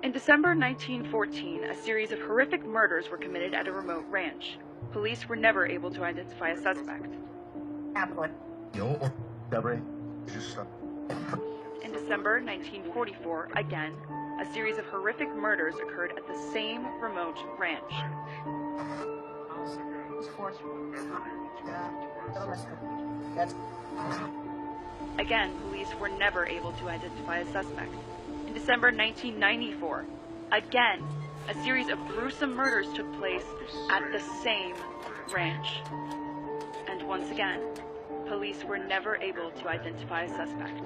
In December 1914, a series of horrific murders were committed at a remote ranch. Police were never able to identify a suspect. In December 1944, again, a series of horrific murders occurred at the same remote ranch. Again, police were never able to identify a suspect. In December 1994, again, a series of gruesome murders took place at the same ranch. And once again, police were never able to identify a suspect.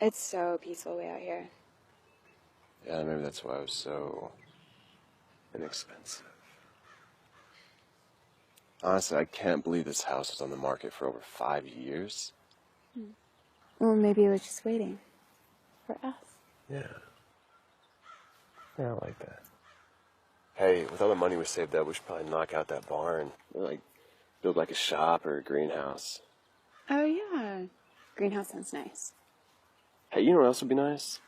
It's so peaceful way out here. Yeah, maybe that's why it was so inexpensive. Honestly, I can't believe this house was on the market for over 5 years. Well, maybe it was just waiting for us. Yeah. Yeah, I like that. Hey, with all the money we saved up, we should probably knock out that barn. Or, like, build like a shop or a greenhouse. Oh, yeah. Greenhouse sounds nice. Hey, you know what else would be nice?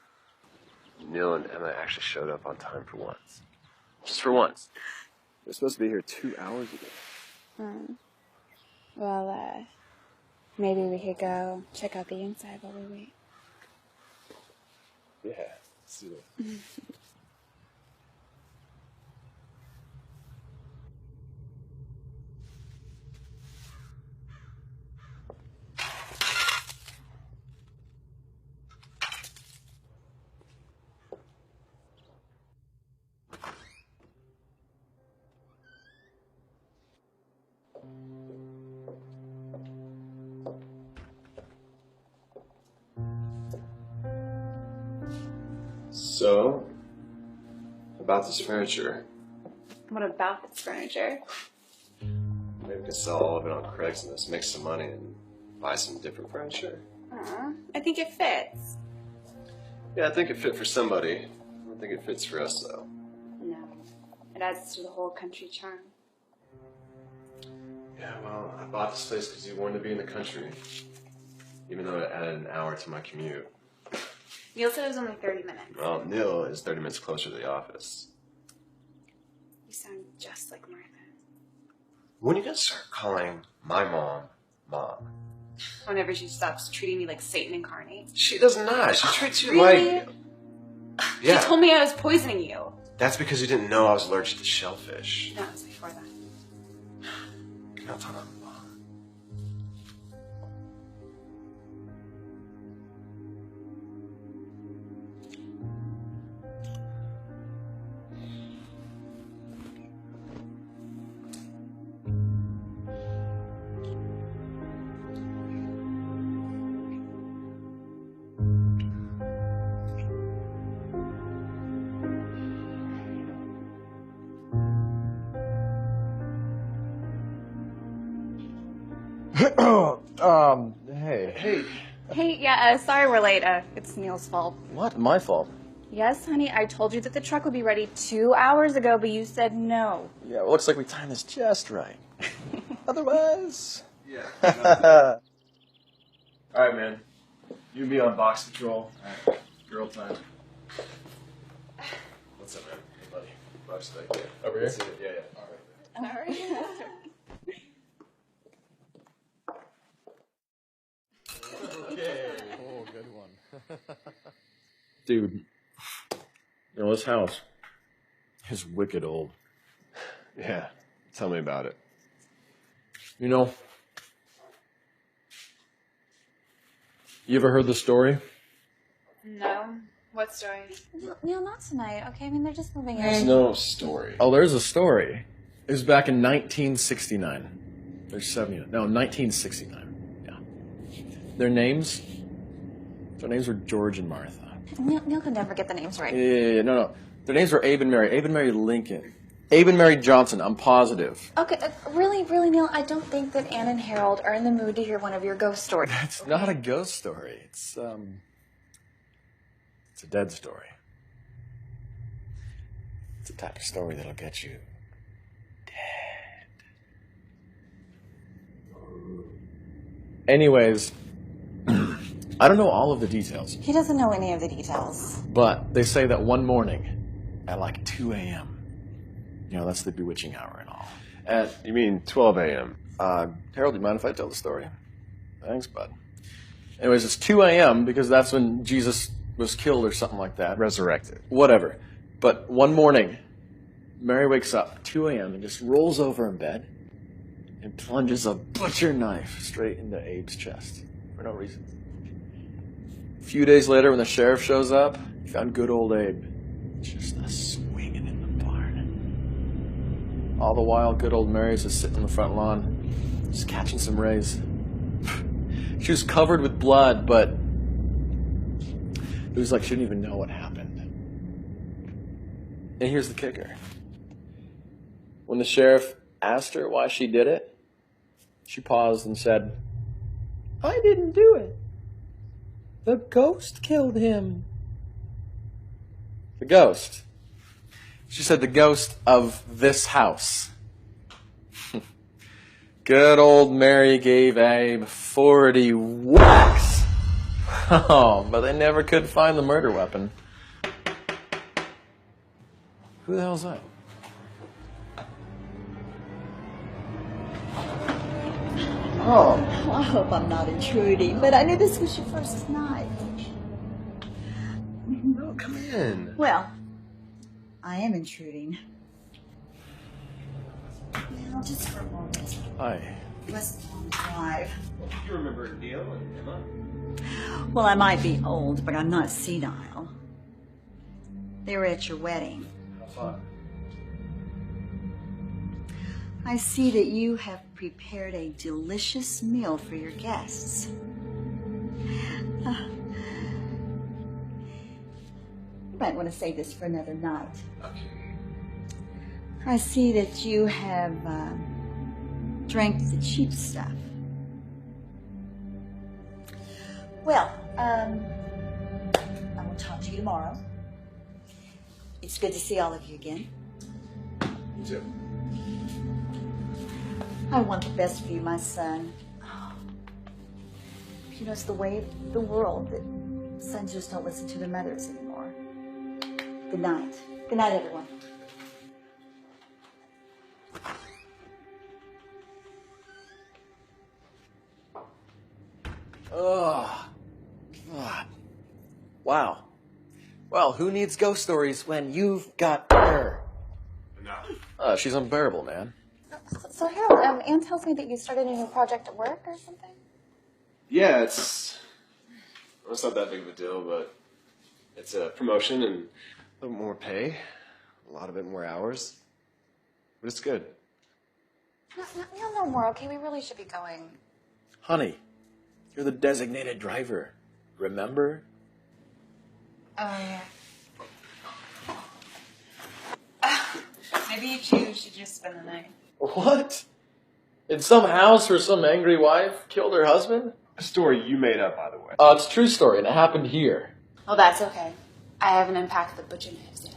Neil and Emma actually showed up on time for once. Just for once. They're supposed to be here 2 hours ago. Well, maybe we could go check out the inside while we wait. Yeah, let's do it. So, about this furniture. What about this furniture? Maybe we could sell all of it on Craigslist, make some money, and buy some different furniture. I think it fits. Yeah, I think it fit for somebody. I don't think it fits for us, though. No, it adds to the whole country charm. Yeah, well, I bought this place because you wanted to be in the country, even though it added an hour to my commute. Neil said it was only 30 minutes. Well, Neil is 30 minutes closer to the office. You sound just like Martha. When are you going to start calling my mom, Mom? Whenever she stops treating me like Satan incarnate. She does not. She treats you Really? like... Yeah. She told me I was poisoning you. That's because you didn't know I was allergic to shellfish. No, it was before that. Now tell them, Mom. Hey. Hey, yeah, sorry we're late. It's Neil's fault. What? My fault? Yes, honey, I told you that the truck would be ready 2 hours ago, but you said no. Yeah, well, looks like we timed this just right. Otherwise... Yeah. All right, man. You be on box patrol. All right. Girl time. What's up, man? Hey, buddy. Box back. Over here? Yeah, yeah. All right. All right. Okay. Oh, good one. Dude, you know, this house is wicked old. Yeah, tell me about it. You know, you ever heard the story? No. What story? Neil, not tonight, okay? I mean, they're just moving There's in. no story. Oh, there's a story. It was back in 1969. There's 70. No, 1969. Yeah. Their names were George and Martha. Neil could never get the names right. Yeah, no. Their names were Abe and Mary. Abe and Mary Lincoln. Abe and Mary Johnson, I'm positive. Okay, really, Neil, I don't think that Anne and Harold are in the mood to hear one of your ghost stories. It's not a ghost story. It's a dead story. It's the type of story that'll get you dead. Anyways, I don't know all of the details, He doesn't know any of the details. but they say that one morning at like 2 a.m., you know, that's the bewitching hour and all. You mean 12 a.m.? Harold, do you mind if I tell the story? Thanks, bud. Anyways, it's 2 a.m. because that's when Jesus was killed or something like that. Resurrected. Whatever. But one morning, Mary wakes up, 2 a.m., and just rolls over in bed and plunges a butcher knife straight into Abe's chest for no reason. A few days later, when the sheriff shows up, he found good old Abe just swinging in the barn. All the while, good old Mary's just sitting on the front lawn, just catching some rays. She was covered with blood, but it was like she didn't even know what happened. And here's the kicker. When the sheriff asked her why she did it, she paused and said, "I didn't do it. The ghost killed him." The ghost. She said the ghost of this house. Good old Mary gave Abe 40 whacks. Oh, but they never could find the murder weapon. Who the hell's that? Oh, I hope I'm not intruding, but I knew this was your first night. No, come in. Well, I am intruding. Now, just for a moment. Hi. It was a long drive. You remember Neil and Emma? Well, I might be old, but I'm not senile. They were at your wedding. How fun. I see that you have prepared a delicious meal for your guests. You might want to save this for another night. Okay. I see that you have drank the cheap stuff. Well, I will talk to you tomorrow. It's good to see all of you again. You too. I want the best for you, my son. You know, it's the way of the world that sons just don't listen to their mothers anymore. Good night. Good night, everyone. Oh, God. Wow. Well, who needs ghost stories when you've got her? No. She's unbearable, man. So Harold, Anne tells me that you started a new project at work or something? Yeah, it's not that big of a deal, but it's a promotion and a little more pay, a lot of it more hours, but it's good. No more, okay? We really should be going. Honey, you're the designated driver, remember? Oh, yeah. Maybe you two should just spend the night. What? In some house where some angry wife killed her husband? A story you made up, by the way. It's a true story, and it happened here. Oh, that's okay. I haven't unpacked the butcher knives yet.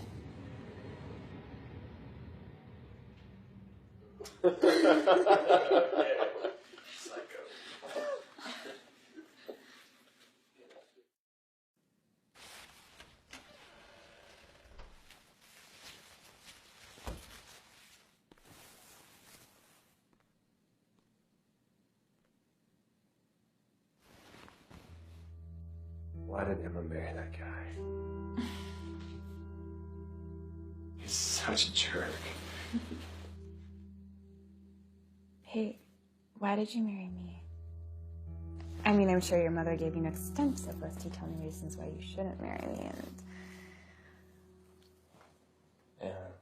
Why did Emma marry that guy? He's such a jerk. Hey, why did you marry me? I mean, I'm sure your mother gave you an extensive list detailing reasons why you shouldn't marry me, and... Yeah.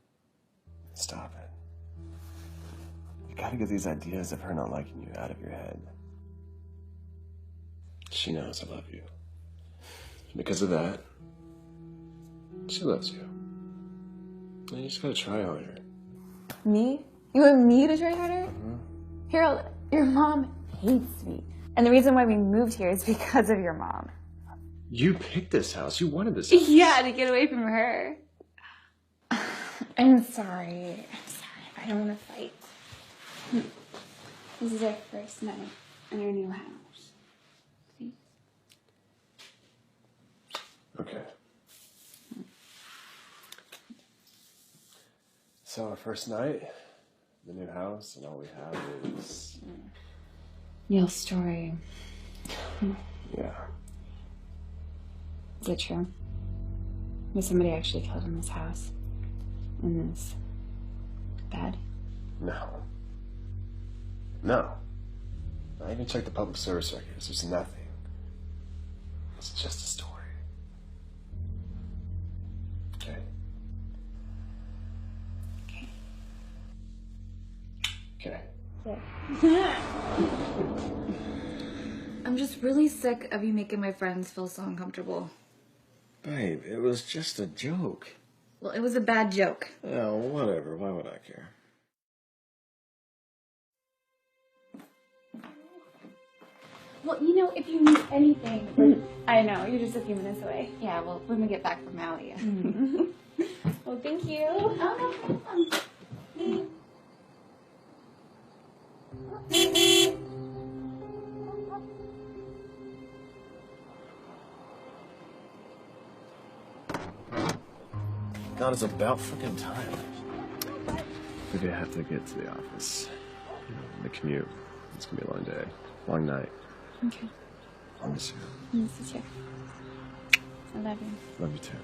Stop it. You gotta get these ideas of her not liking you out of your head. She knows I love you. Because of that, she loves you. And you just gotta try harder. Me? You want me to try harder? Harold, your mom hates me. And the reason why we moved here is because of your mom. You picked this house. You wanted this house. Yeah, to get away from her. I'm sorry. I don't want to fight. This is our first night in our new house. Please. Okay. So our first night, the new house, and all we have is... Neil's story. Yeah. Is it true? Was somebody actually killed in this house? In this bed? No. No. I even checked the public service records. There's nothing. It's just a story. Okay? Okay. Okay. I'm just really sick of you making my friends feel so uncomfortable. Babe, it was just a joke. Well, it was a bad joke. Oh, whatever. Why would I care? Well, you know, if you need anything... I know, you're just a few minutes away. Yeah, well, when we get back from Maui. Well, thank you. Oh, no. God, it's about freaking time. Maybe I have to get to the office. You know, the commute. It's gonna be a long day. Long night. Okay. I miss you. This is you. I love you. Love you too.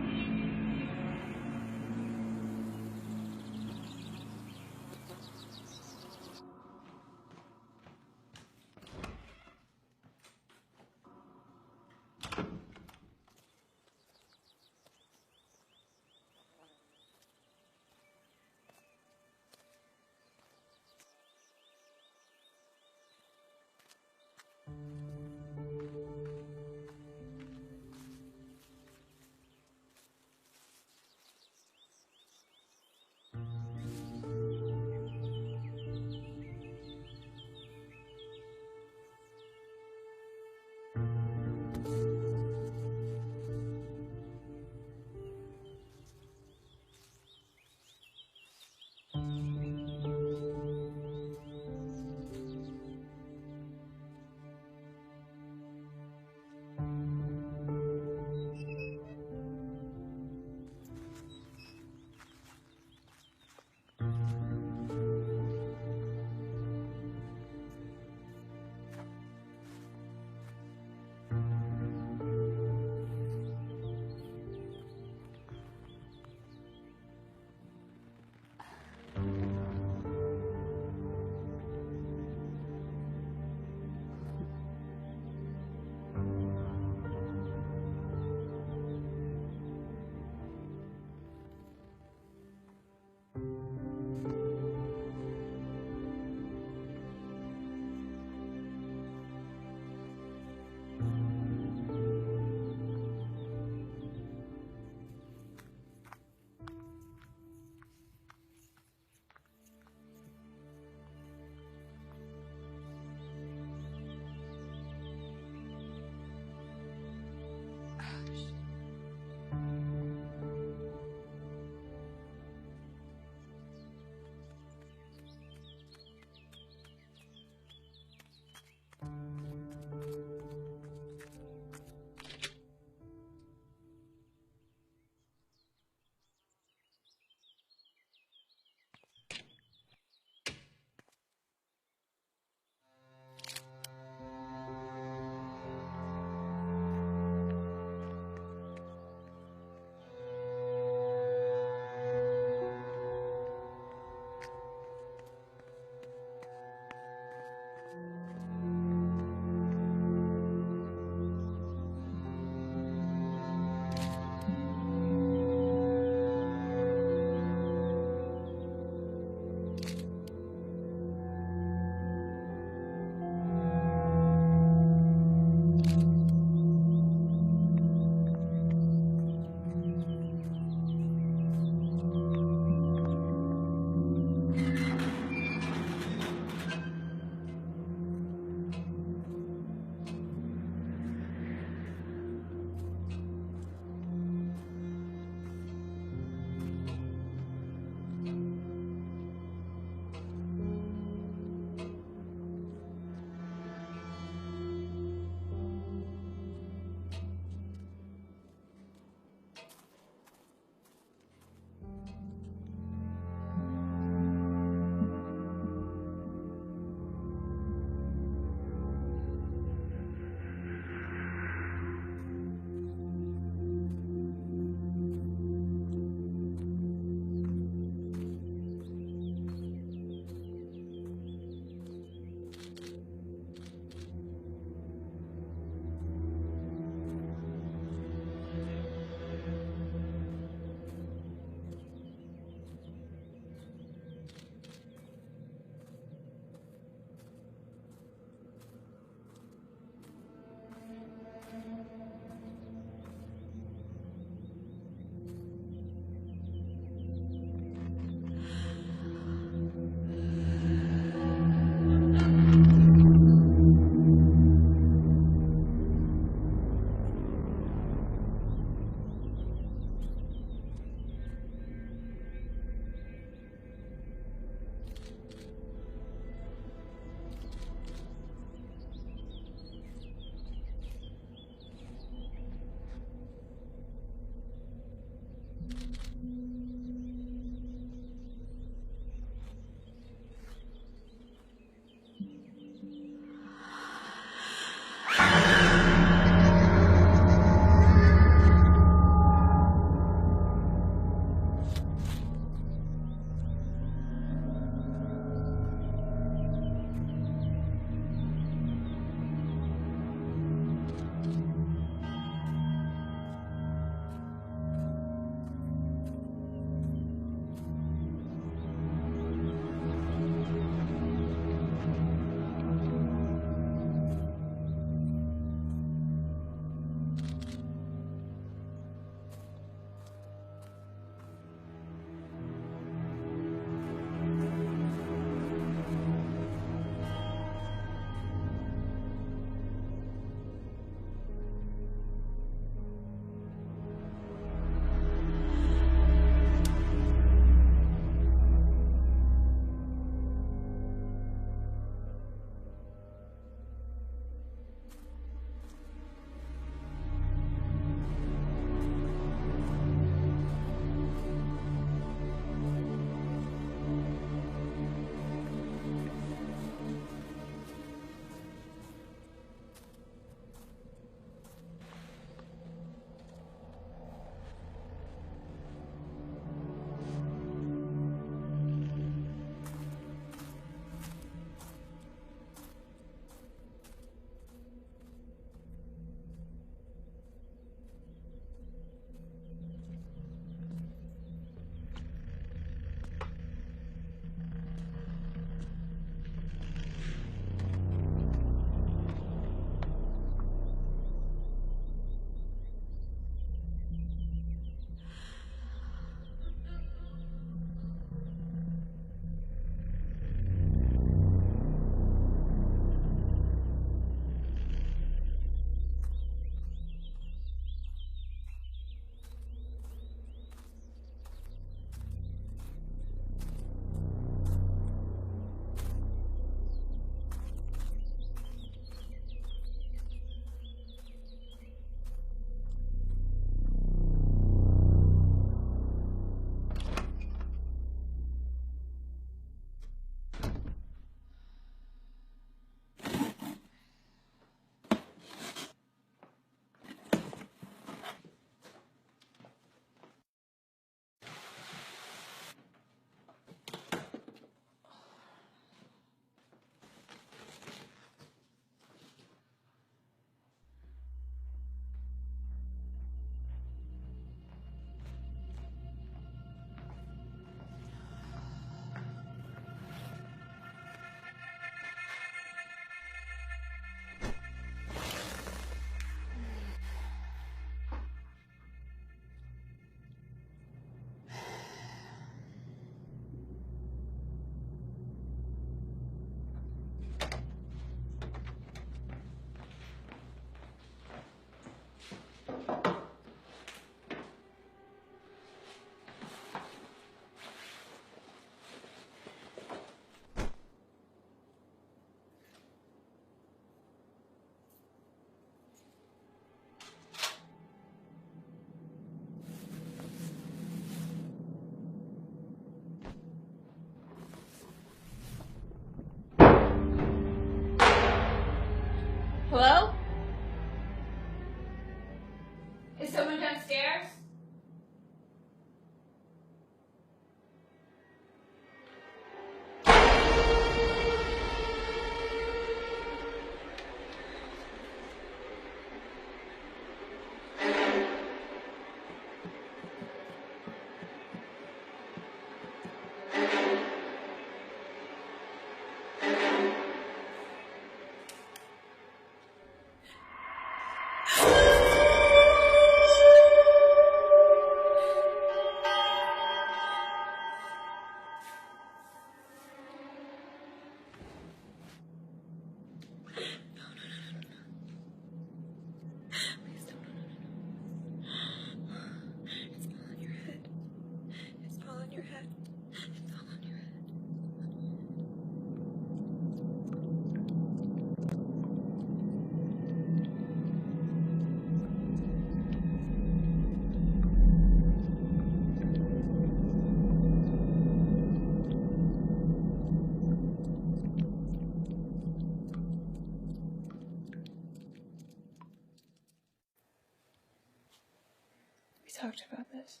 talked about this.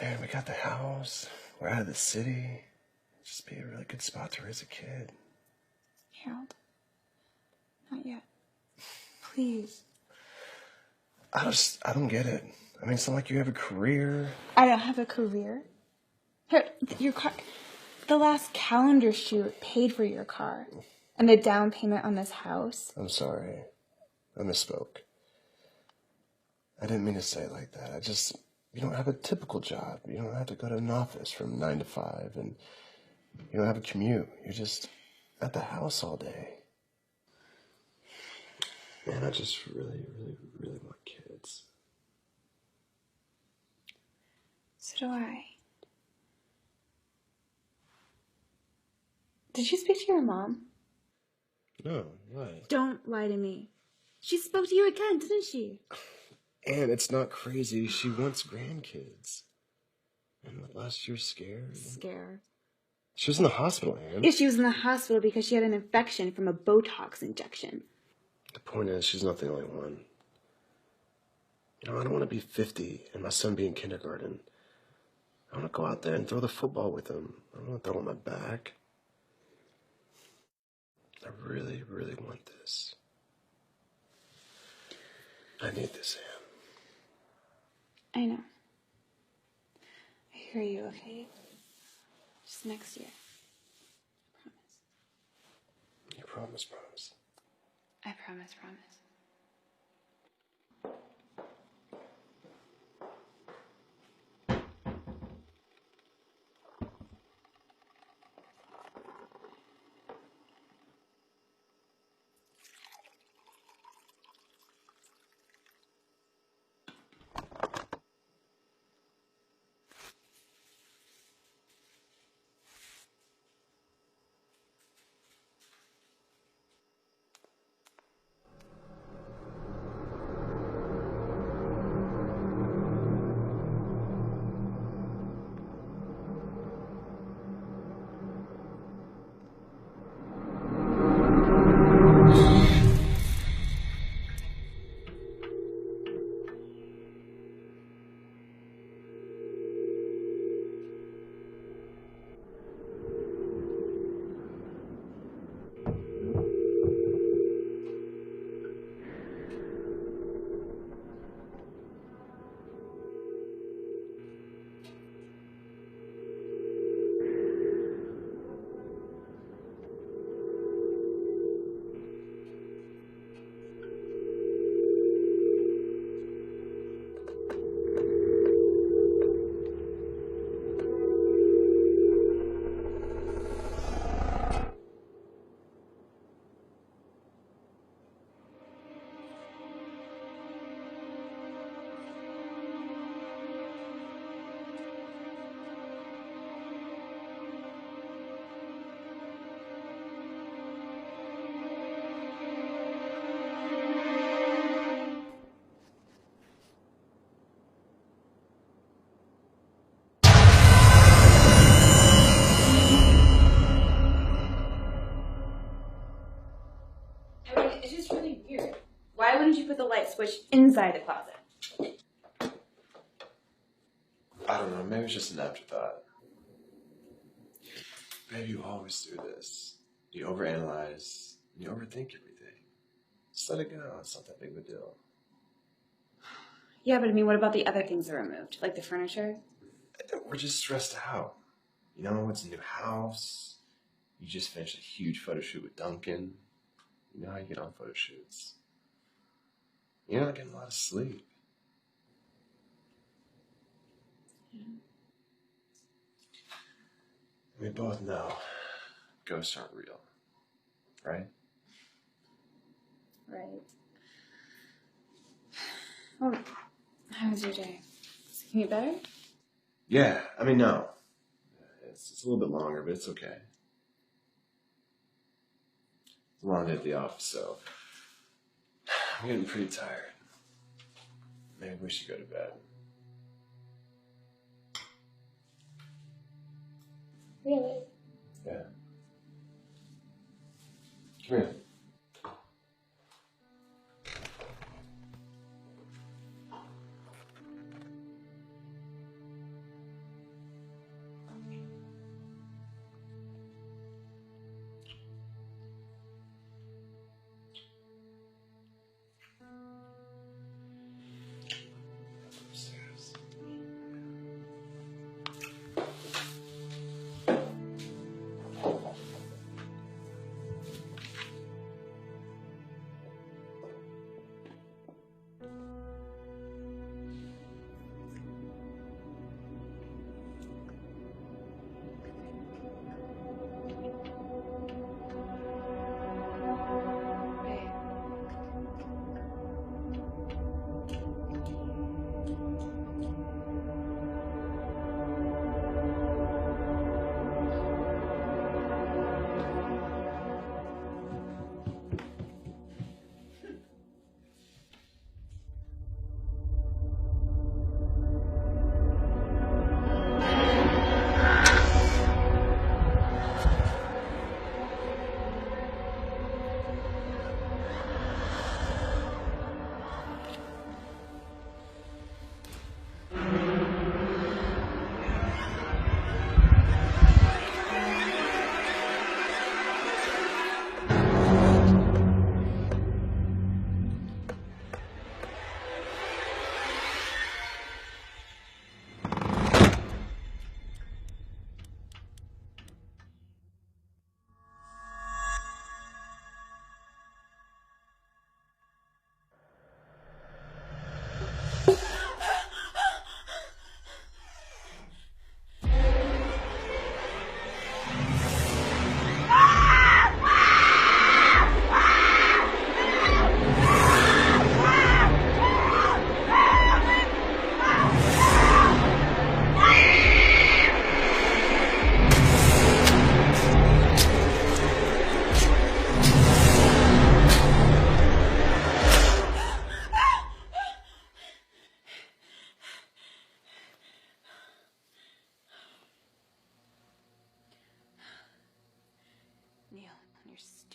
Man, we got the house. We're out of the city. Just be a really good spot to raise a kid. Harold, not yet. Please. I don't get it. I mean, it's not like you have a career. I don't have a career. Harold, your car, the last calendar shoot paid for your car. And the down payment on this house. I'm sorry. I misspoke. I didn't mean to say it like that. You don't have a typical job. You don't have to go to an office from 9 to 5, and you don't have a commute. You're just at the house all day. Man, I just really, really, really want kids. So do I. Did you speak to your mom? No, why? Don't lie to me. She spoke to you again, didn't she? And it's not crazy. She wants grandkids. And last year scared. Scare. She was in the hospital, Anne. Yeah, she was in the hospital because she had an infection from a Botox injection. The point is, she's not the only one. You know, I don't want to be 50 and my son be in kindergarten. I want to go out there and throw the football with him. I don't want to throw on my back. I really, really want this. I need this, Anne. I know. I hear you, okay? Just next year. I promise. You promise. I promise. It's just really weird. Why wouldn't you put the light switch inside the closet? I don't know, maybe it's just an afterthought. Maybe you always do this. You overanalyze, and you overthink everything. Just let it go, it's not that big of a deal. Yeah, but I mean, what about the other things that are removed? Like the furniture? We're just stressed out. You know, it's a new house. You just finished a huge photo shoot with Duncan. You know how you get on photo shoots. You're not getting a lot of sleep. We both know ghosts aren't real, right? Right. Well, how was your day? Is it getting better? Yeah, I mean, no. It's a little bit longer, but it's okay. It's a long day at the office, so I'm getting pretty tired. Maybe we should go to bed. Really? Yeah. Come here.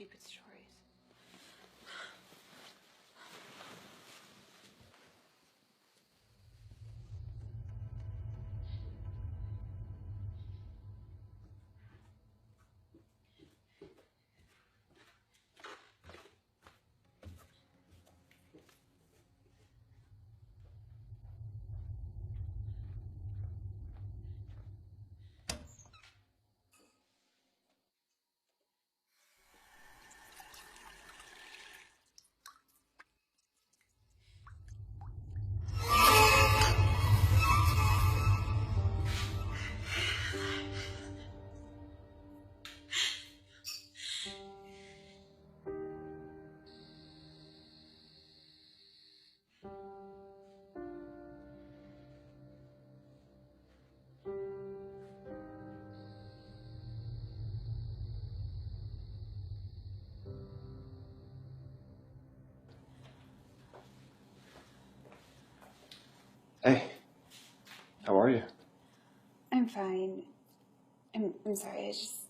stupid stories. Hey, how are you? I'm fine. I'm sorry. It's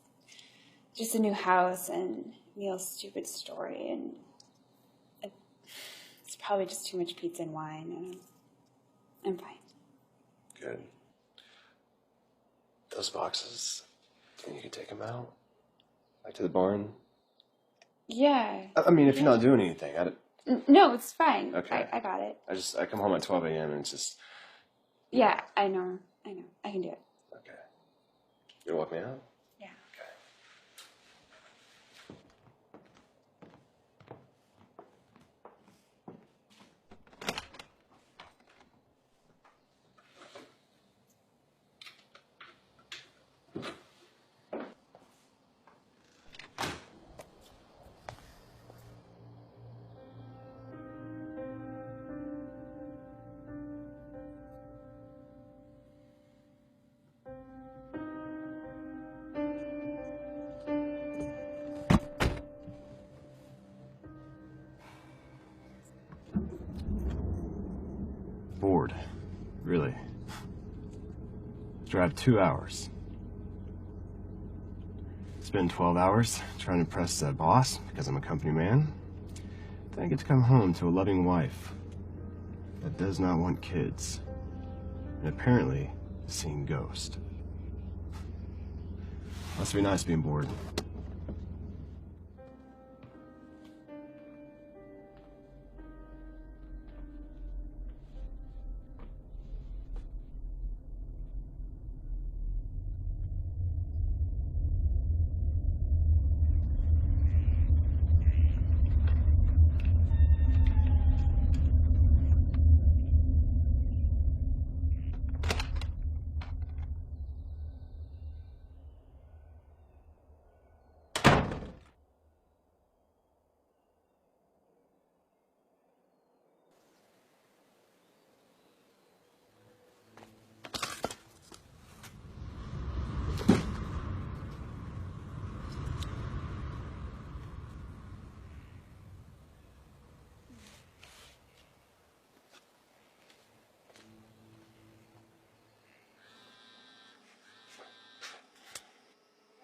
just a new house and Neil's stupid story, and it's probably just too much pizza and wine, and I'm fine. Good. Those boxes, and you can take them out, like to the barn. Yeah. I mean, if you're not doing anything, No, it's fine. Okay. I got it. I come home at 12 a.m. and it's just, Yeah, I know. I can do it. okay. You gonna walk me out? Yeah. Okay. 'Bored. Really. Drive 2 hours. Spend 12 hours trying to impress the boss because I'm a company man. Then I get to come home to a loving wife that does not want kids. And apparently is seeing ghosts. Must be nice being bored.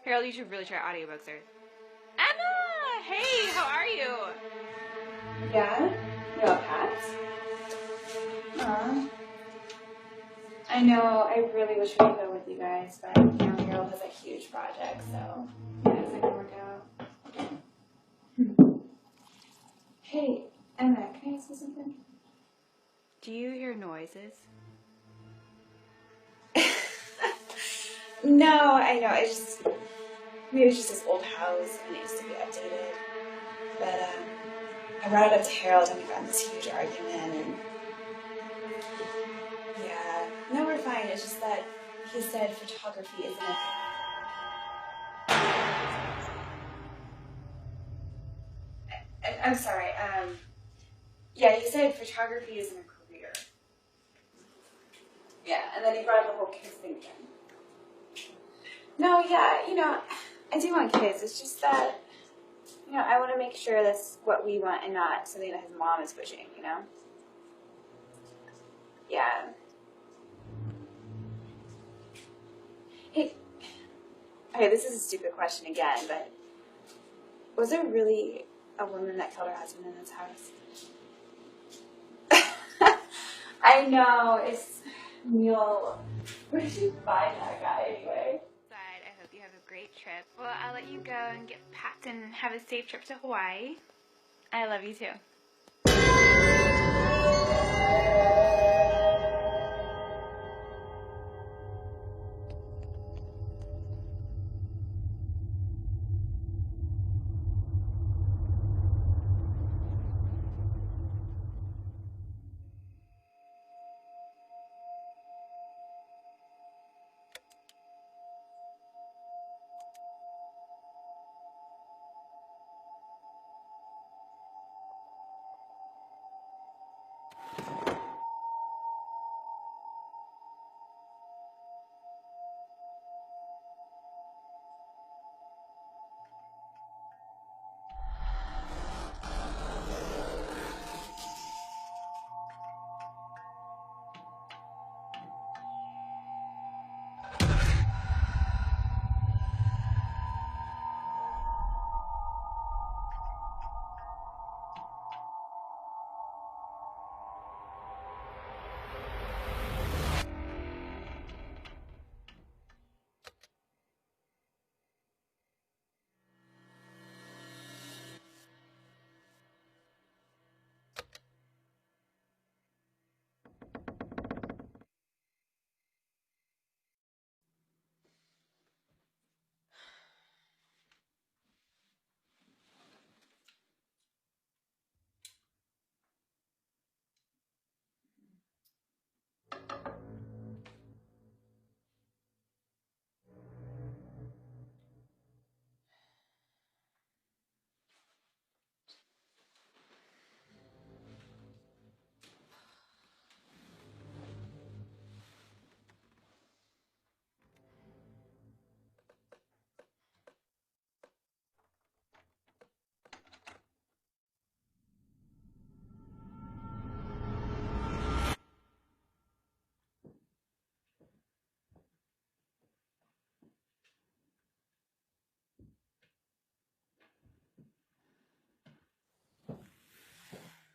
Harold, you should really try audiobooks. Emma! Hey, how are you? Yeah? You have cats? Aw. I know, I really wish we could go with you guys, but Harold has a huge project, so yeah, it's not gonna work out. Hey, Emma, can I ask you something? Do you hear noises? No, I know, maybe it's just this old house and it needs to be updated. But I brought it up to Harold and we got in this huge argument and yeah, no, we're fine. It's just that he said photography isn't I'm sorry, yeah, he said photography isn't a career. Yeah, and then he brought up the whole kids thing again. No, yeah, I do want kids. It's just that, I want to make sure that's what we want and not something that his mom is pushing, Yeah. Hey, okay, this is a stupid question again, but Was there really a woman that killed her husband in this house? I know, it's Neil. Where did you find that guy anyway? I hope you have a great trip. Well, I'll let you go and get packed and have a safe trip to Hawaii. I love you too.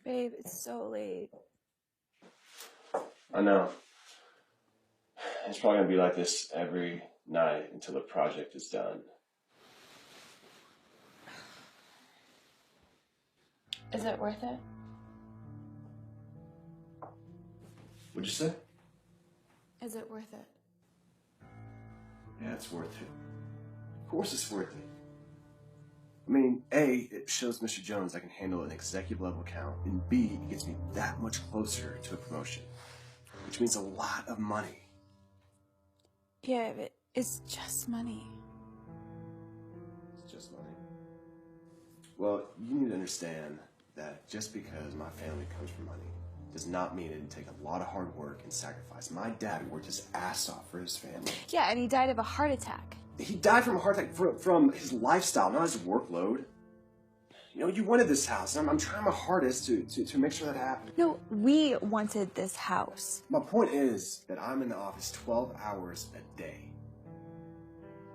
Babe, it's so late. I know. It's probably gonna be like this every night until the project is done. Is it worth it? What'd you say? Is it worth it? Yeah, it's worth it. Of course it's worth it. I mean, A, it shows Mr. Jones I can handle an executive level account, and B, it gets me that much closer to a promotion, which means a lot of money. Yeah, but it's just money. It's just money. Well, you need to understand that just because my family comes from money does not mean it didn't take a lot of hard work and sacrifice. My dad worked his ass off for his family. Yeah, and he died of a heart attack. He died from a heart attack from his lifestyle, not his workload. You know, you wanted this house, and I'm trying my hardest to make sure that happens. No, we wanted this house. My point is that I'm in the office 12 hours a day.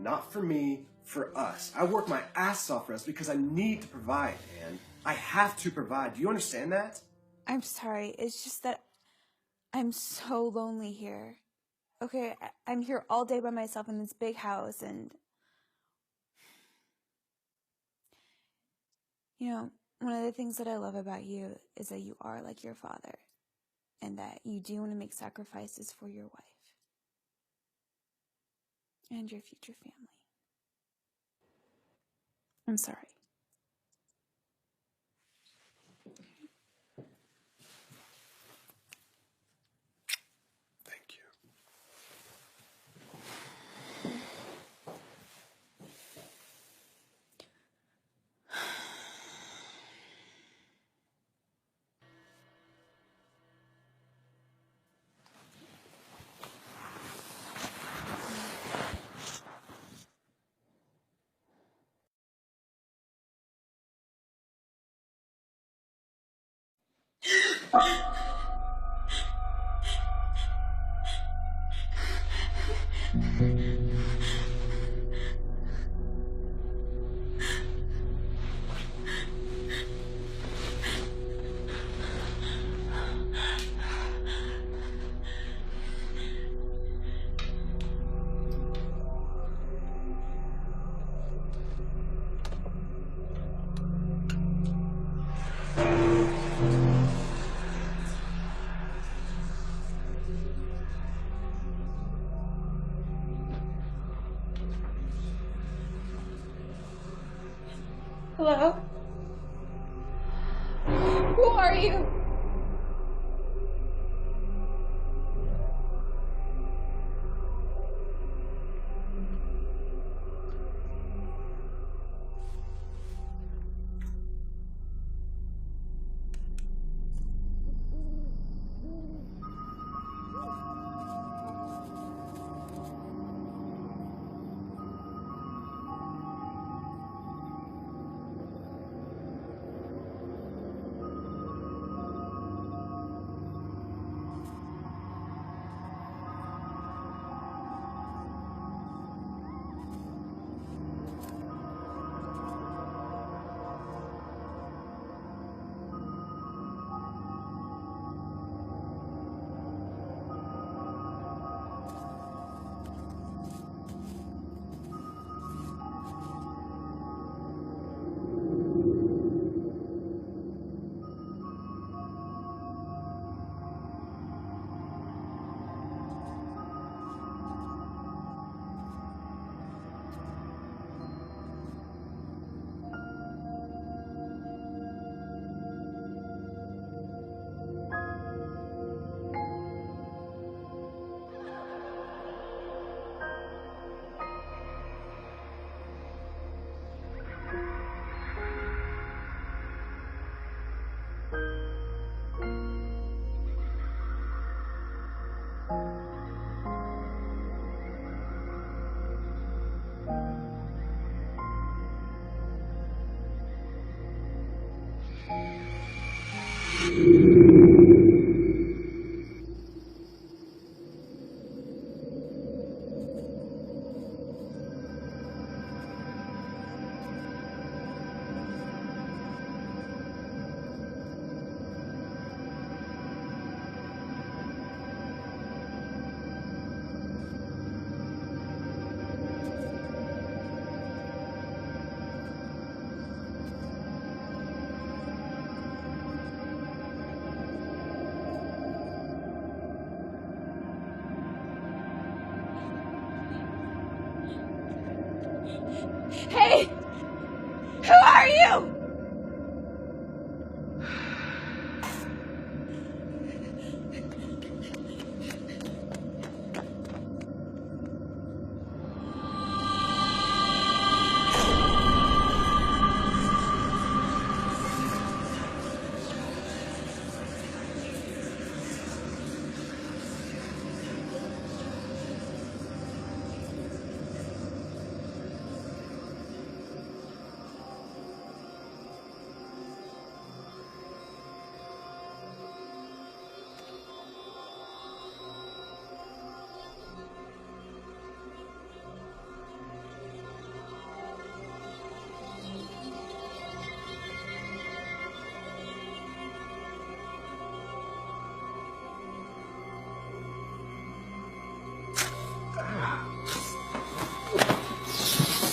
Not for me, for us. I work my ass off for us because I need to provide, and I have to provide. Do you understand that? I'm sorry, it's just that I'm so lonely here. Okay, I'm here all day by myself in this big house, and you know, one of the things that I love about you is that you are like your father, and that you do want to make sacrifices for your wife and your future family. I'm sorry. Thank you. Hello? Who are you? Hey! Who are you?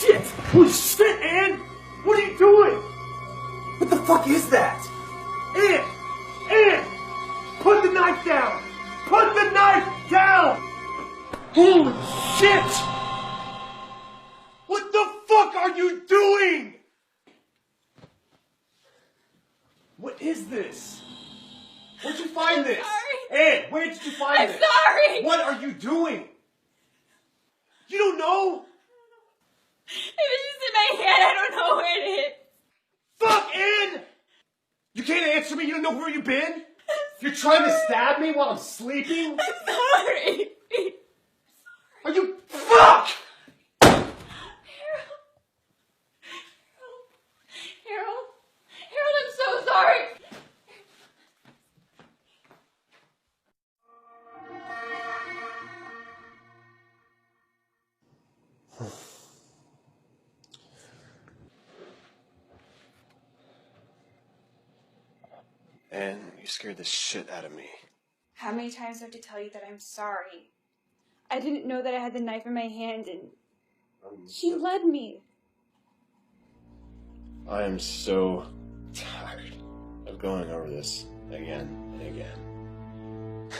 Shit! Holy shit, Ann! What are you doing? What the fuck is that? Ann! Ann! Put the knife down! Put the knife down! Holy shit! What the fuck are you doing? What is this? Where'd you find this? Sorry. Ann, where did you find this? Sorry! What are you doing? You don't know? It was just in my head. I don't know where it is. Fuck, Ann! You can't answer me. You don't know where you've been? You're trying to stab me while I'm sleeping? Sorry. Are you... Fuck! Harold, I'm so sorry. And you scared the shit out of me. How many times do I have to tell you that I'm sorry? I didn't know that I had the knife in my hand and he led me. I am so tired of going over this again and again.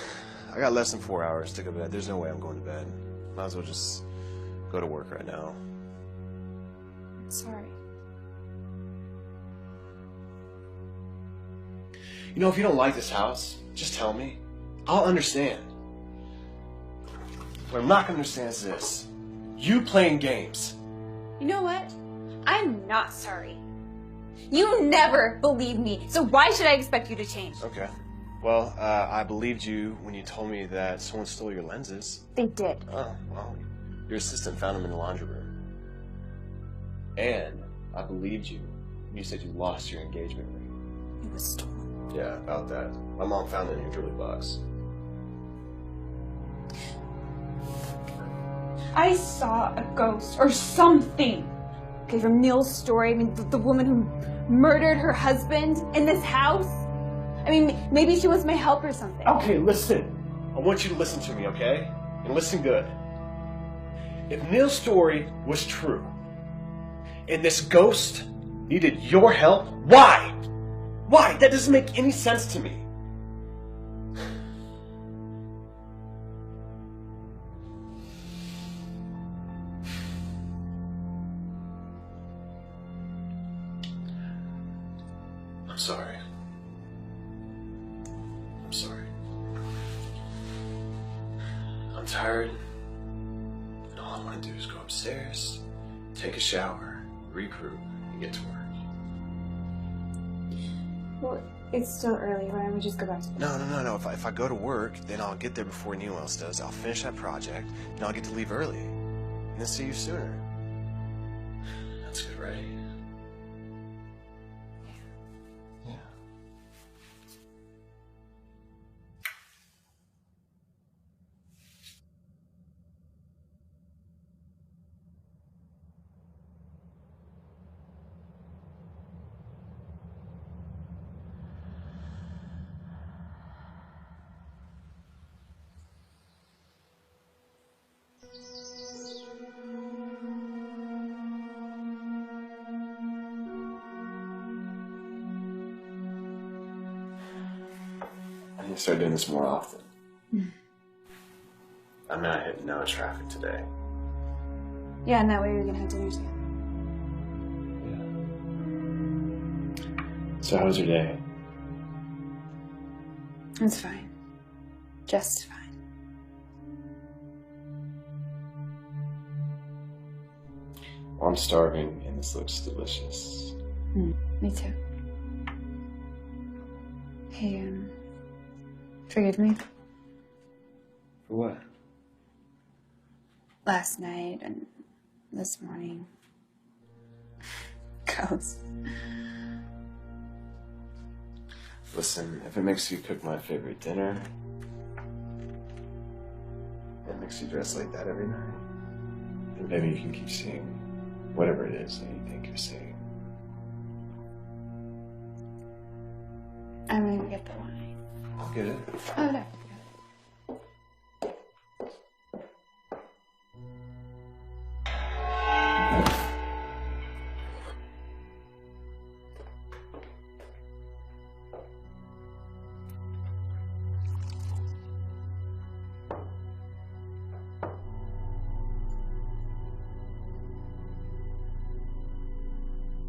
I got less than 4 hours to go to bed. There's no way I'm going to bed. Might as well just go to work right now. I'm sorry. You know, if you don't like this house, just tell me. I'll understand. What I'm not gonna understand is this. You playing games. You know what? I'm not sorry. You never believed me, so why should I expect you to change? Okay. Well, I believed you when you told me that someone stole your lenses. They did. Oh, well, your assistant found them in the laundry room. And I believed you when you said you lost your engagement ring. It was stolen. Yeah, about that. My mom found it in your jewelry box. I saw a ghost or something. Okay, from Neil's story, I mean, the woman who murdered her husband in this house. I mean, maybe she was my help or something. Okay, listen. I want you to listen to me, okay? And listen good. If Neil's story was true, and this ghost needed your help, why? Why? That doesn't make any sense to me. I'm sorry. I'm sorry. I'm tired. And all I want to do is go upstairs, take a shower, regroup, and get to work. Well, it's still early. Why don't we just go back to bed? No. If I go to work, then I'll get there before anyone else does. I'll finish that project, and I'll get to leave early. And then see you sooner. That's good, right? Yeah. I need to start doing this more often. I'm not hitting no traffic today. Yeah, and that way we can have dinner together. Yeah. So how was your day? It's fine. Just fine. Well, I'm starving, and this looks delicious. Me too. Hey, forgive me. For what? Last night and this morning. Ghost. Listen, if it makes you cook my favorite dinner, it makes you dress like that every night, then maybe you can keep seeing whatever it is that you think you're seeing. I'm gonna get the wine. I'll get it. Oh, no.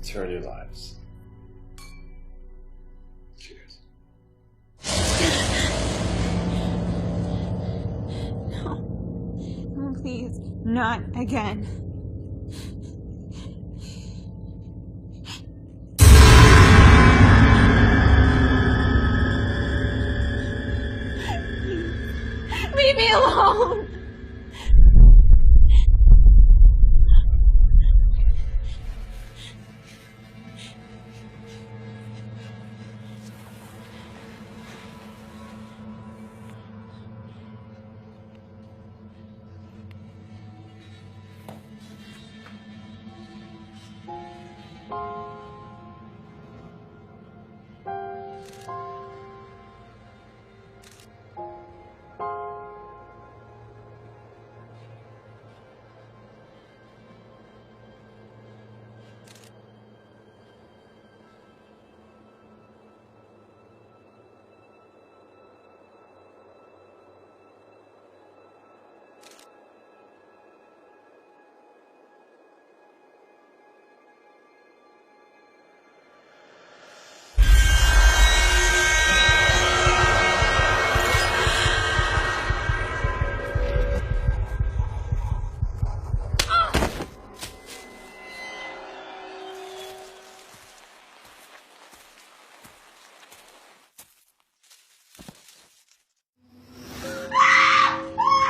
To our new lives. Cheers. Oh, please, not again. Leave me alone!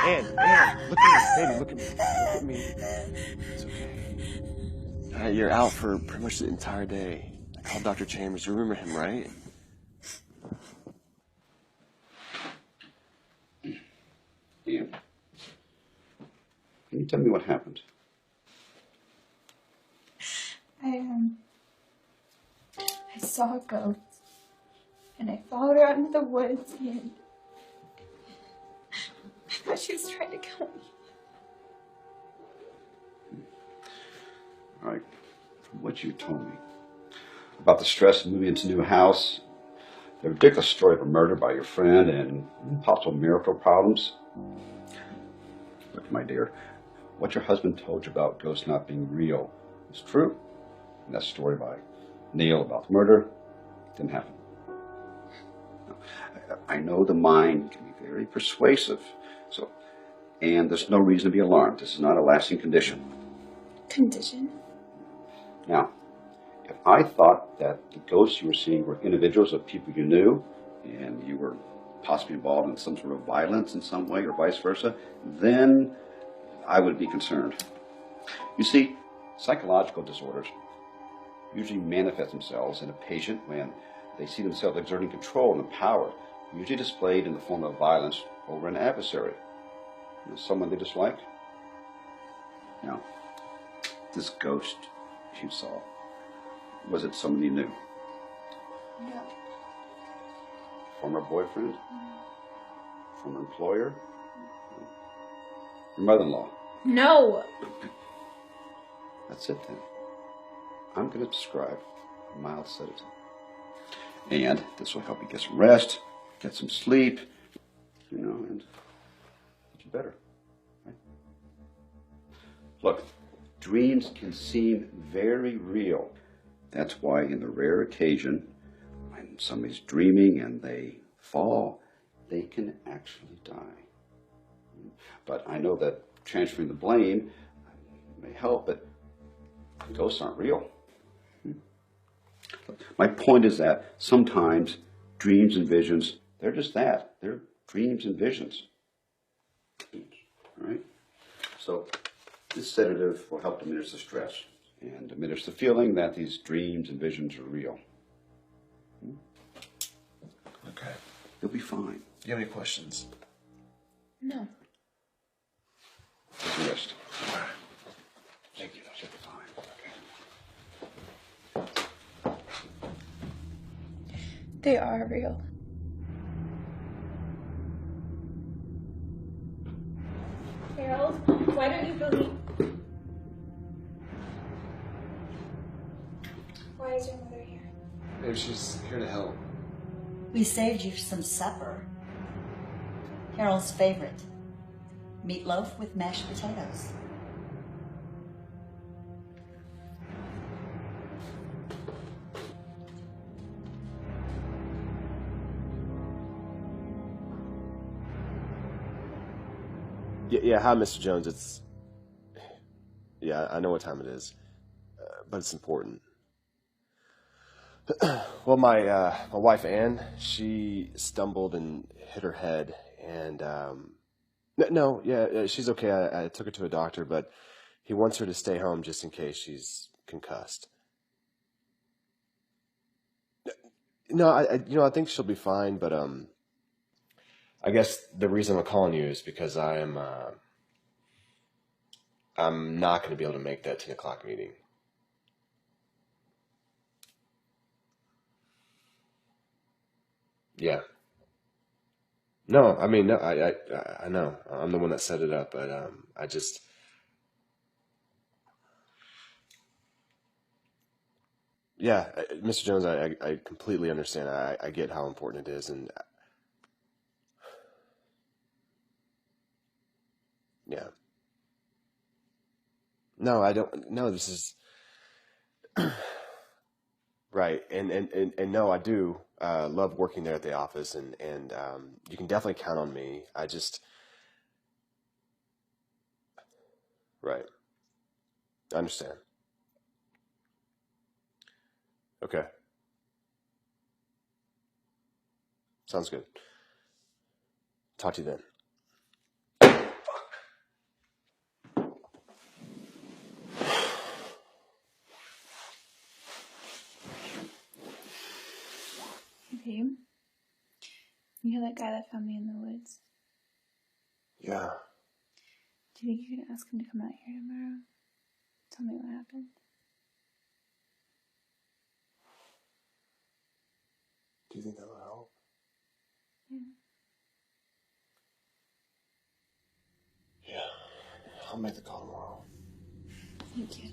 Ann, look at me, baby, look at me, look at me. It's okay. You're out for pretty much the entire day. I called Dr. Chambers. You remember him, right? Ian, can you tell me what happened? I saw a ghost, and I followed her out into the woods, and I thought she was trying to kill me. All right, from what you told me about the stress of moving into a new house, the ridiculous story of a murder by your friend, and possible marital problems. Look, my dear, what your husband told you about ghosts not being real is true. And that story by Neil about the murder didn't happen. I know the mind can be very persuasive, and there's no reason to be alarmed. This is not a lasting condition. Condition? Now, if I thought that the ghosts you were seeing were individuals of people you knew, and you were possibly involved in some sort of violence in some way, or vice versa, then I would be concerned. You see, psychological disorders usually manifest themselves in a patient when they see themselves exerting control and power, usually displayed in the form of violence over an adversary, someone they dislike. Now, this ghost you saw, was it someone you knew? No. Former boyfriend? Former employer? Your mother-in-law? No. That's it then. I'm going to prescribe a mild sedative. And this will help you get some rest, get some sleep, and get you better. Right? Look, dreams can seem very real. That's why in the rare occasion when somebody's dreaming and they fall, they can actually die. But I know that transferring the blame may help, but ghosts aren't real. My point is that sometimes dreams and visions, they're just that. They're dreams and visions. All right? So this sedative will help diminish the stress and diminish the feeling that these dreams and visions are real. Okay. You'll be fine. Do you have any questions? No. Take a rest. Thank you. You'll be fine. They are real. Harold, why don't you believe... Why is your mother here? Maybe she's here to help. We saved you some supper. Harold's favorite. Meatloaf with mashed potatoes. Yeah, hi, Mr. Jones. Yeah, I know what time it is, but it's important. Well, my wife Ann, she stumbled and hit her head, and she's okay. I took her to a doctor, but he wants her to stay home just in case she's concussed. No, I think she'll be fine, but I guess the reason I'm calling you is because I'm not going to be able to make that 10 o'clock meeting. Yeah. No, I mean, no, I know. I'm the one that set it up, but I just... Yeah, Mr. Jones, I completely understand. I get how important it is, and... Yeah. No, I don't... No, this is... Right, and no, I do love working there at the office, and you can definitely count on me. I just... Right. I understand. Okay. Sounds good. Talk to you then. You're that guy that found me in the woods. Yeah. Do you think you can ask him to come out here tomorrow? Tell me what happened. Do you think that will help? Yeah. Yeah. I'll make the call tomorrow. Thank you.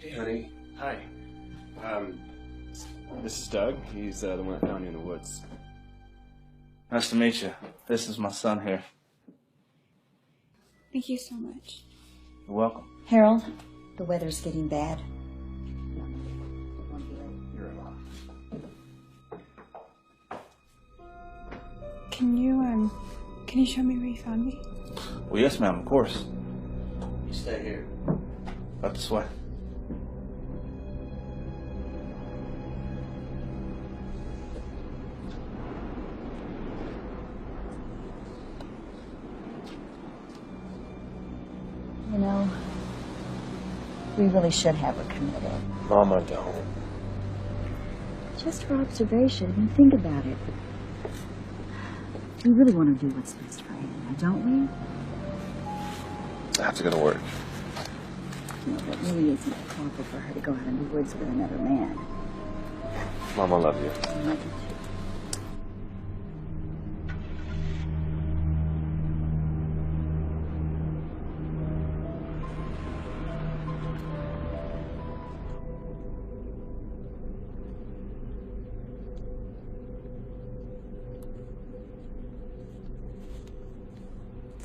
Hey, honey. Hi. This is Doug. He's the one that found you in the woods. Nice to meet you. This is my son here. Thank you so much. You're welcome. Harold, the weather's getting bad. You're in law. Can you show me where you found me? Well, yes, ma'am, of course. You stay here. Up this way. You know, we really should have her committed. Mama, don't. Just for observation, and think about it. We really want to do what's best for Anna, don't we? I have to go to work. No, that really isn't proper for her to go out in the woods with another man. Mom, I love you. I love you too.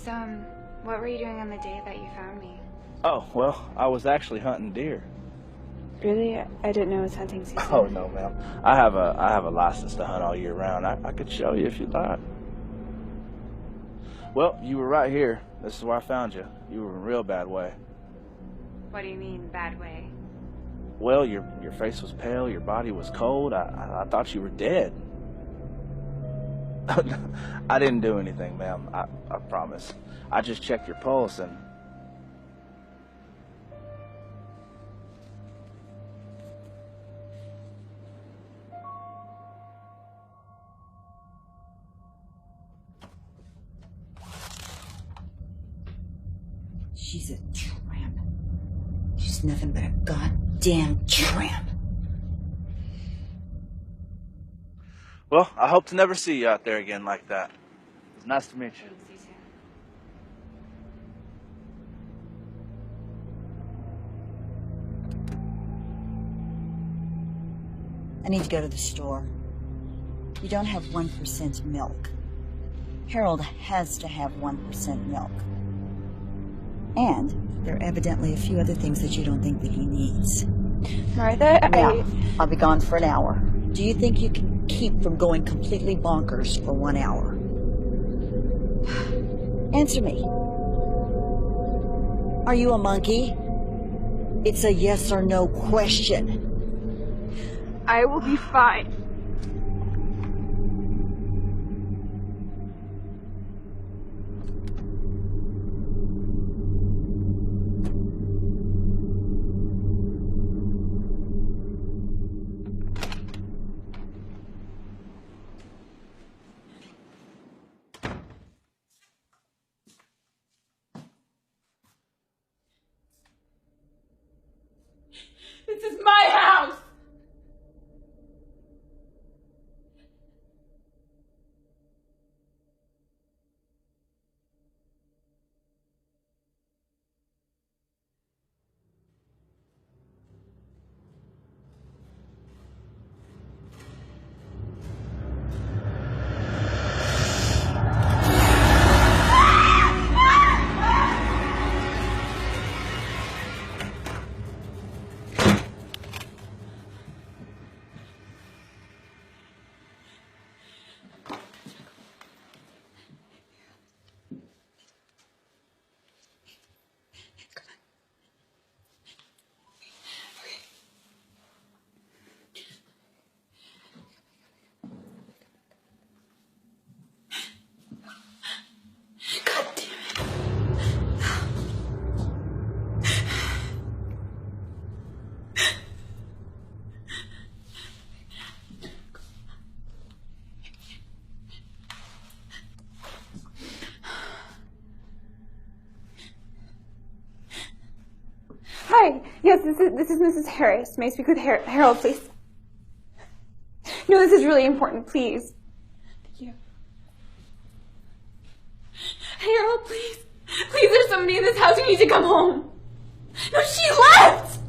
So, what were you doing on the day that you found me? Oh, well, I was actually hunting deer. Really? I didn't know it was hunting season. Oh, no, ma'am. I have a license to hunt all year round. I could show you if you'd like. Well, you were right here. This is where I found you. You were in a real bad way. What do you mean, bad way? Well, your face was pale, your body was cold. I thought you were dead. I didn't do anything, ma'am. I promise. I just checked your pulse and... She's a tramp. She's nothing but a goddamn tramp. Well, I hope to never see you out there again like that. It was nice to meet you. See you soon. I need to go to the store. You don't have 1% milk. Harold has to have 1% milk. And there are evidently a few other things that you don't think that he needs. Martha, Now, I'll be gone for an hour. Do you think you can keep from going completely bonkers for 1 hour? Answer me. Are you a monkey? It's a yes or no question. I will be fine. This is my house! Yes, this is Mrs. Harris. May I speak with Harold, please? No, this is really important, please. Thank you. Harold, please. Please, there's somebody in this house. You need to come home. No, she left!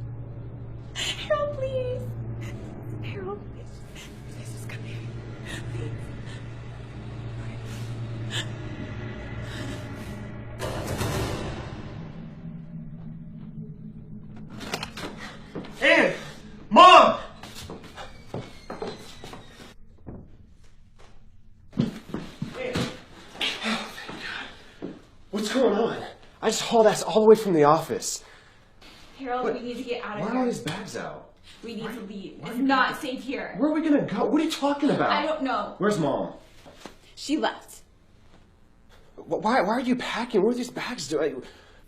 Harold, please. Harold, please. Please just come here. Please. Ann! Mom! What's going on? I just hauled ass all the way from the office. Harold, What? we need to get out of Why here. are all these bags out? We need to leave. It's not safe here. Where are we gonna go? What are you talking about? I don't know. Where's Mom? She left. Why are you packing? What are these bags doing?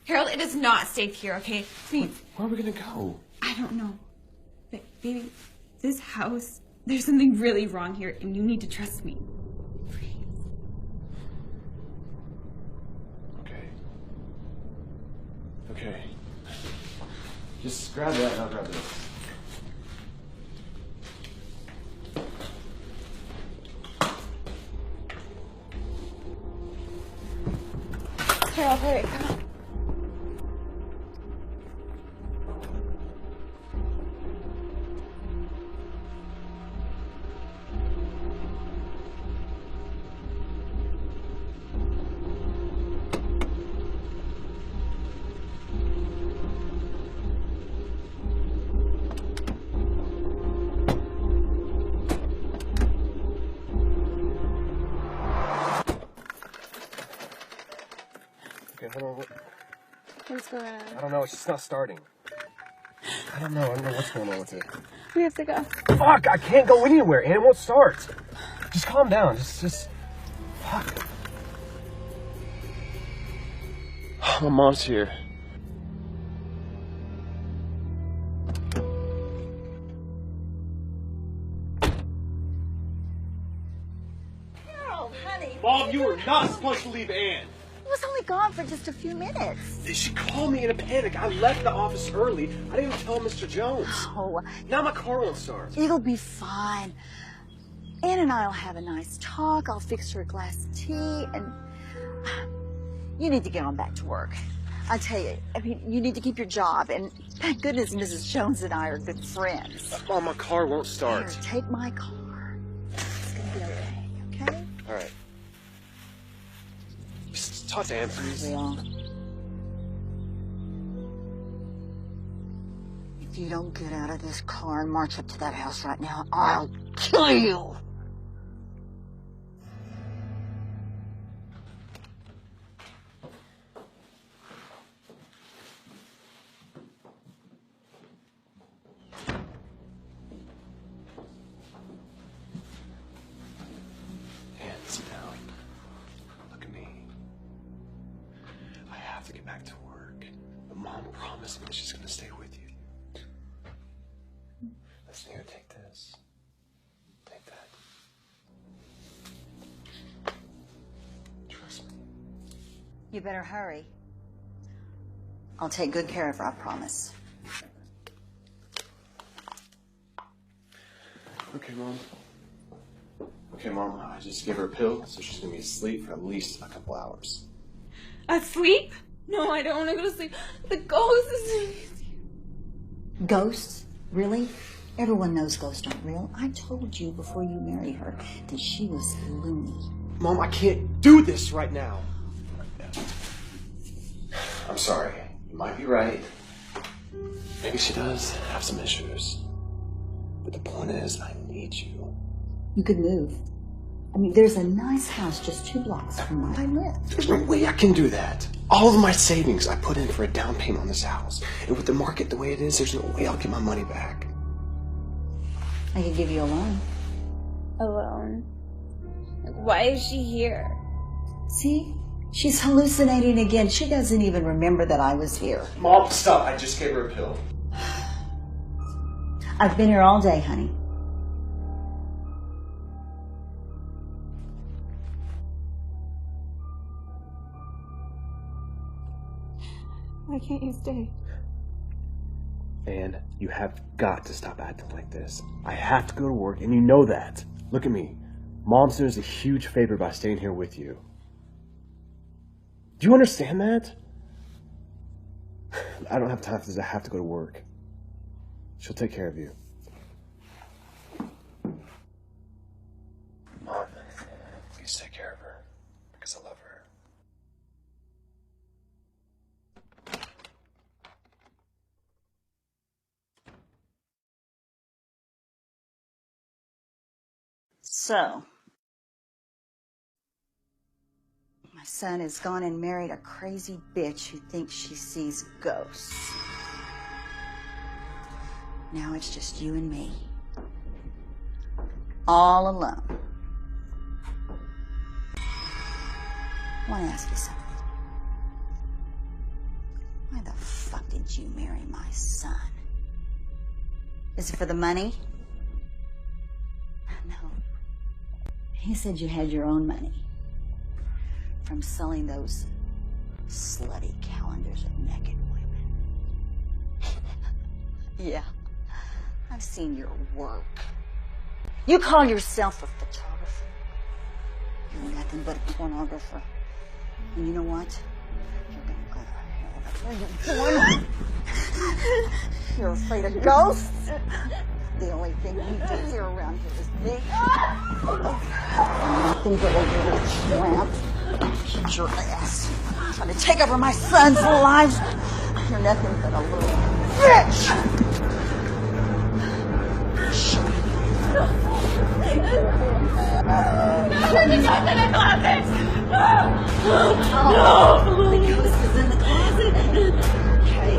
Harold, it is not safe here, okay? Please. Where are we gonna go? I don't know. But, baby, this house, there's something really wrong here, and you need to trust me. Okay. Just grab that and I'll grab this. Harold, hurry, come on. Okay, hold on. What's going on? I don't know. It's just not starting. I don't know what's going on with it. We have to go. Fuck! I can't go anywhere, and it won't start. Just calm down. Just. Fuck. My mom's here. Harold, honey. Mom, you were not supposed to leave Ann. I was only gone for just a few minutes. She called me in a panic. I left the office early. I didn't even tell Mr. Jones. Oh, Now my car won't start. it'll be fine. Ann and I'll have a nice talk. I'll fix her a glass of tea, and you need to get on back to work. I tell you, I mean, you need to keep your job, and thank goodness Mrs. Jones and I are good friends. Mom, my car won't Here, start. take my car. It's gonna be okay, okay? All right. Just talk to Ann, please. Will. If you don't get out of this car and march up to that house right now, I'll kill you. Ann, sit down. Look at me. I have to get back to work. But Mom promised me she's gonna stay with you. Listen here, take this. Take that. Trust me. You better hurry. I'll take good care of her, I promise. Okay, Mom. Okay, Mom, I just gave her a pill, so she's gonna be asleep for at least a couple hours. Asleep? No, I don't want to go to sleep. The ghost is... Ghosts? Really? Everyone knows ghosts aren't real. I told you before you married her that she was loony. Mom, I can't do this right now. I'm sorry. You might be right. Maybe she does have some issues. But the point is, I need you. You could move. I mean, there's a nice house just 2 blocks from where I live. There's no way I can do that. All of my savings I put in for a down payment on this house. And with the market the way it is, there's no way I'll get my money back. I could give you a loan. Alone. Why is she here? See? She's hallucinating again. She doesn't even remember that I was here. Mom, stop. I just gave her a pill. I've been here all day, honey. Why can't you stay? And you have got to stop acting like this. I have to go to work, and you know that. Look at me. Mom's doing us a huge favor by staying here with you. Do you understand that? I don't have time for this. I have to go to work. She'll take care of you. Mom, please take care of her, because I love her. So, my son has gone and married a crazy bitch who thinks she sees ghosts. Now it's just you and me. All alone. I want to ask you something. Why the fuck did you marry my son? Is it for the money? No. He said you had your own money from selling those slutty calendars of naked women. Yeah, I've seen your work. You call yourself a photographer. You're nothing but a pornographer. And you know what? You're gonna go to hell. What are you doing? You're afraid of ghosts? The only thing you do here around here is me. Nothing but a little tramp. Kick your ass. Trying to take over my son's life. You're nothing but a little bitch. No! The ghost is in the closet. Okay.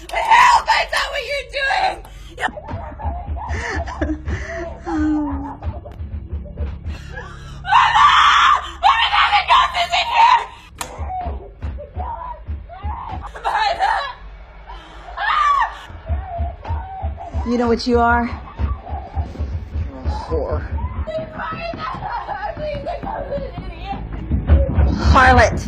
Help! That's not what you're doing! Mama! Mama, the ghost is in here! You know what you are? You're a whore. Harlot!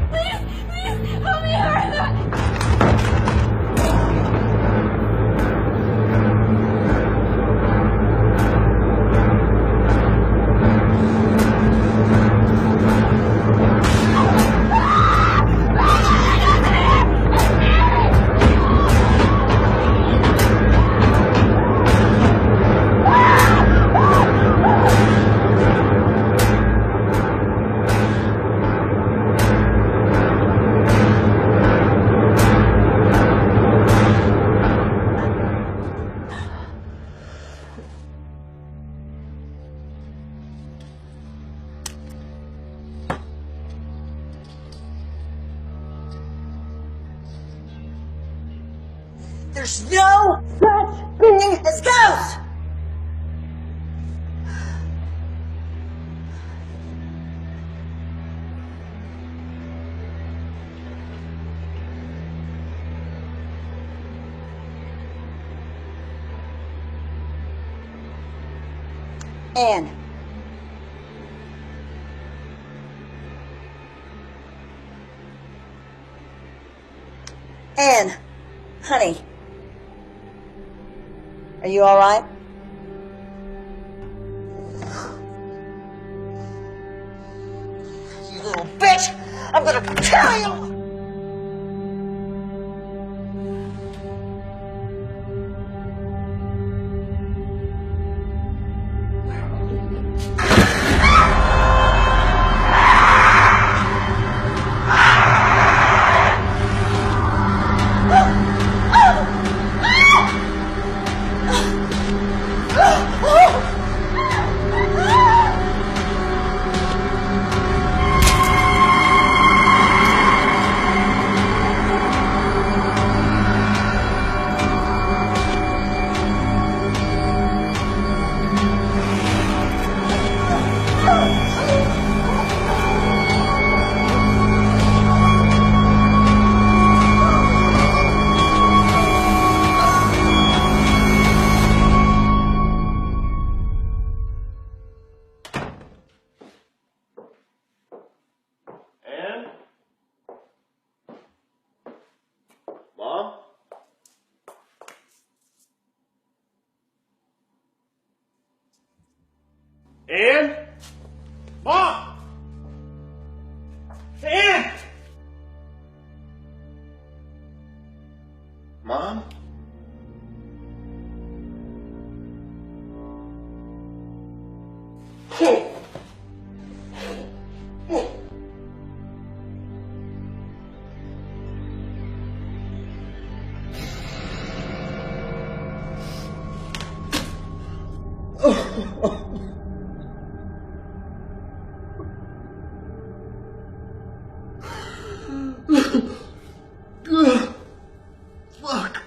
Please, help me, Harlot! There's no such thing as ghosts! Anne. Anne, honey. Are you all right? You little bitch! I'm gonna kill you! Ann? Mom! Ann! Mom? Fuck.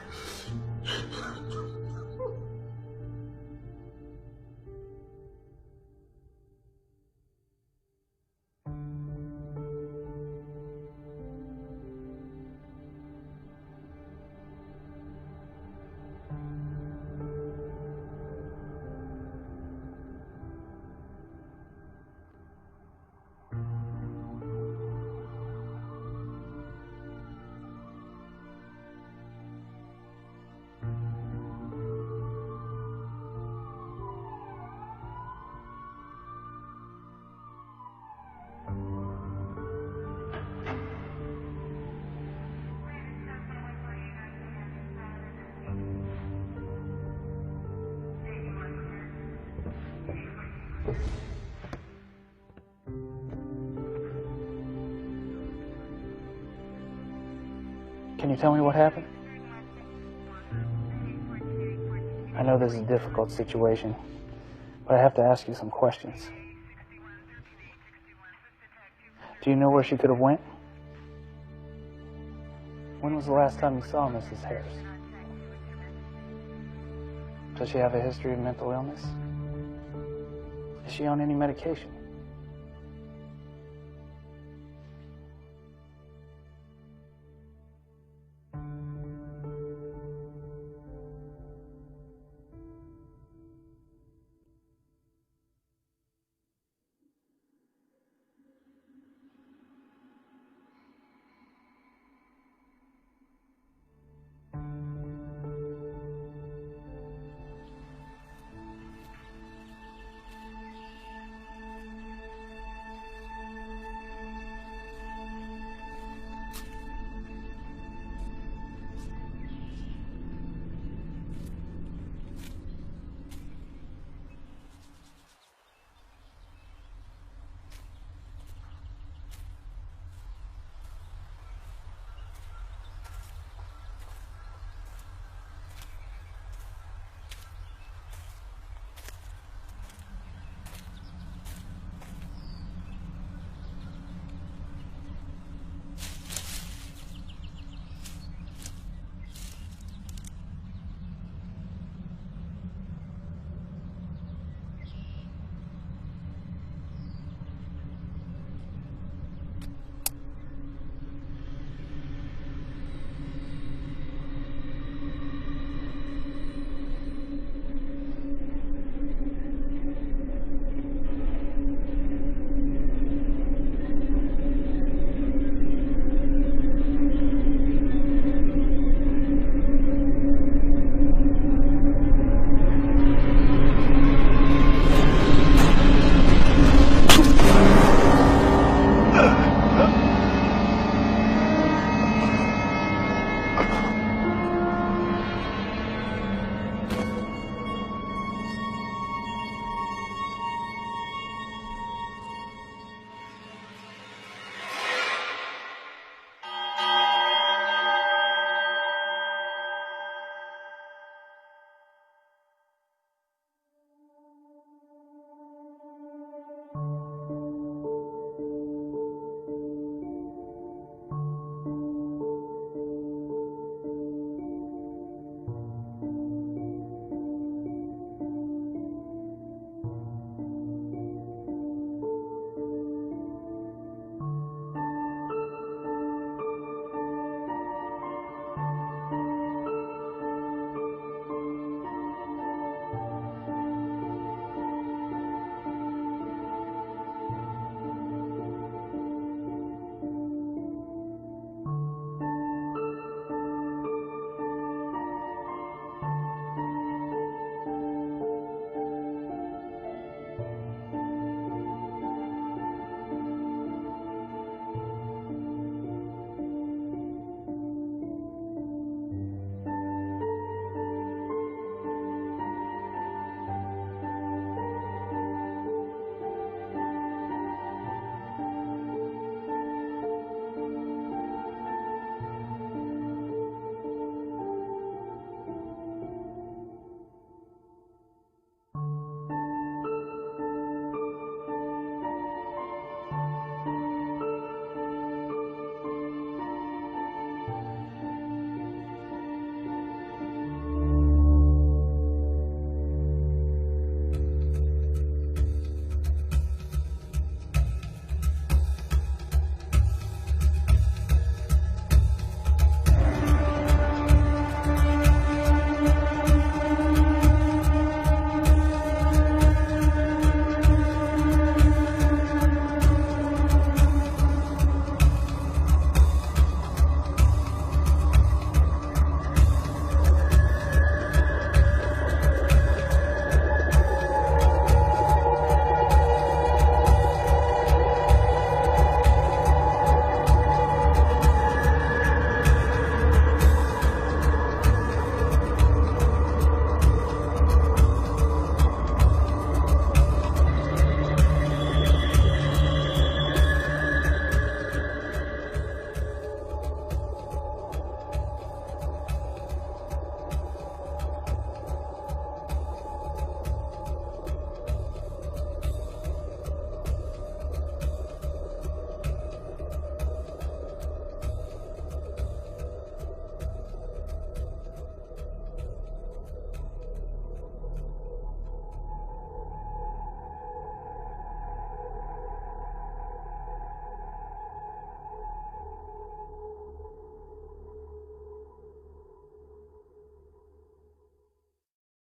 Can you tell me what happened? I know this is a difficult situation, but I have to ask you some questions. Do you know where she could have went? When was the last time you saw Mrs. Harris? Does she have a history of mental illness? Is she on any medication?